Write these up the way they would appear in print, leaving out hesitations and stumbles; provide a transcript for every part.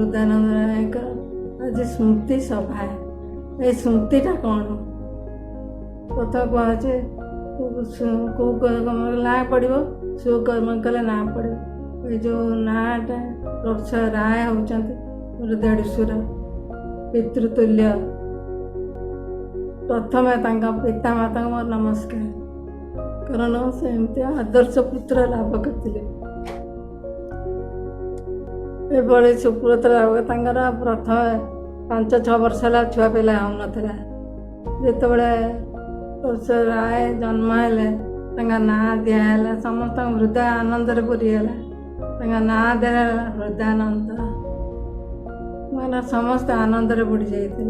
हृदयानंद राय आज स्मृति सभा ये स्मृतिटा कौन प्रथम कहुचे ना पड़ो सुकर्म कले ना पड़ो ये जो नाटा प्रोफेसर राय होती मोर देढ़शुर पितृतुल्य प्रथम पिता माता मोर नमस्कार कारण से एमती आदर्श पुत्र लाभ करते ये सुब्रत राव प्रथम 5-6 वर्ष है छुआ पिला हो नाला जिते प्रोफेसर राय जन्म है ना दिहला समस्त हृदय आनंद पूरीगला ना दिहला हृदयानंद मैंने समस्त आनंद बुड़ी जाते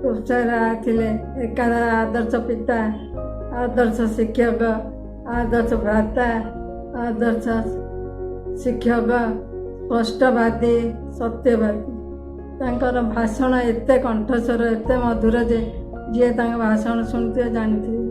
प्रोफेसर राय थे एकाधार आदर्श पिता आदर्श शिक्षक आदर्श भ्राता आदर्श शिक्षक स्पष्टवादी सत्यवादी तांकर भाषण एते कंठस्वर एते मधुर जे जी भाषण शुणुथे जानते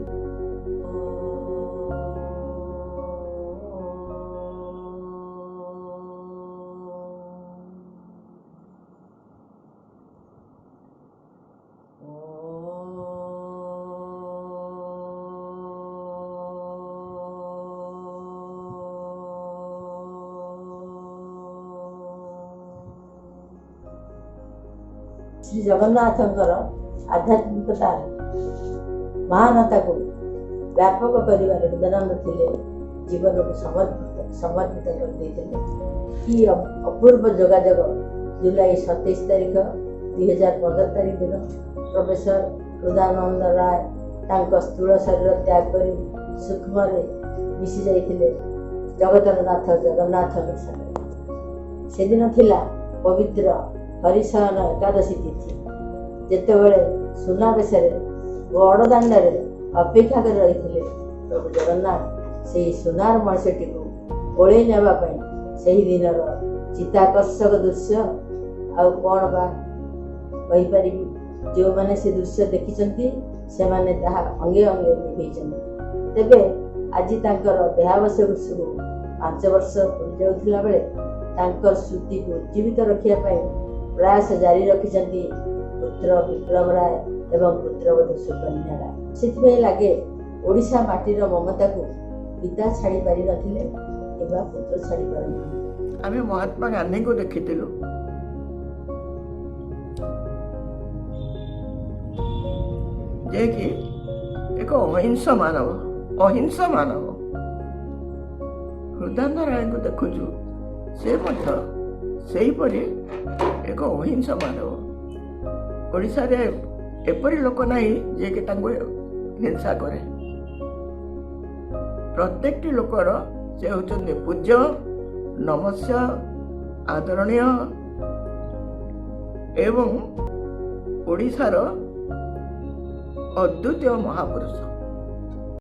श्री जगन्नाथंकर आध्यात्मिकता महानता को व्यापक कर हृदयानंद थे जीवन को समर्पित कर कि अपूर्व जोगाजोग जुलाई 27 तारीख 2015 तारीख दिन प्रोफेसर हृदयानंद राय स्थूल शरीर त्याग कर सूक्ष्म मिशि जाइए जगतरनाथ जगन्नाथ से दिन थिला पवित्र हरिशयन एकादशी तिथि जितेबले सुनावेश बड़दाण्ड अपेक्षा कर रही प्रभु जगन्नाथ से सुनार मणिषटी को ओल्लै नापी से दिन चित्ताकर्षक दृश्य आउ कौन बा कहीपरि जो मैंने से दृश्य देखी से माने अंगे अंगे निभे तेबे आज देहावशेष को 5 वर्ष पूरी जाऊला बेले स्मृति को उज्जीवित रखापी प्रयास जारी रखिंट पुत्र विप्लव राय एवं पुत्रवधू सुकन्या राय से लगे ओडिशा माटीर ममता को पिता छाड़ी पारि नथिले एवं पुत्र छाड़ी पारि आमे महात्मा गांधी को देखिथिलु जे कि एक अहिंस मानव हृदयानंद राय को देखुछु से मध्य सेहीपरि एक अहिंस मानव ओडिशा रे एपरि लोक नाही जे कि तांको हिंसा करे प्रत्येक लोकर से होचंदी पूज्य नमस्य आदरणीय एवं ओडिशार अद्वितीय महापुरुष।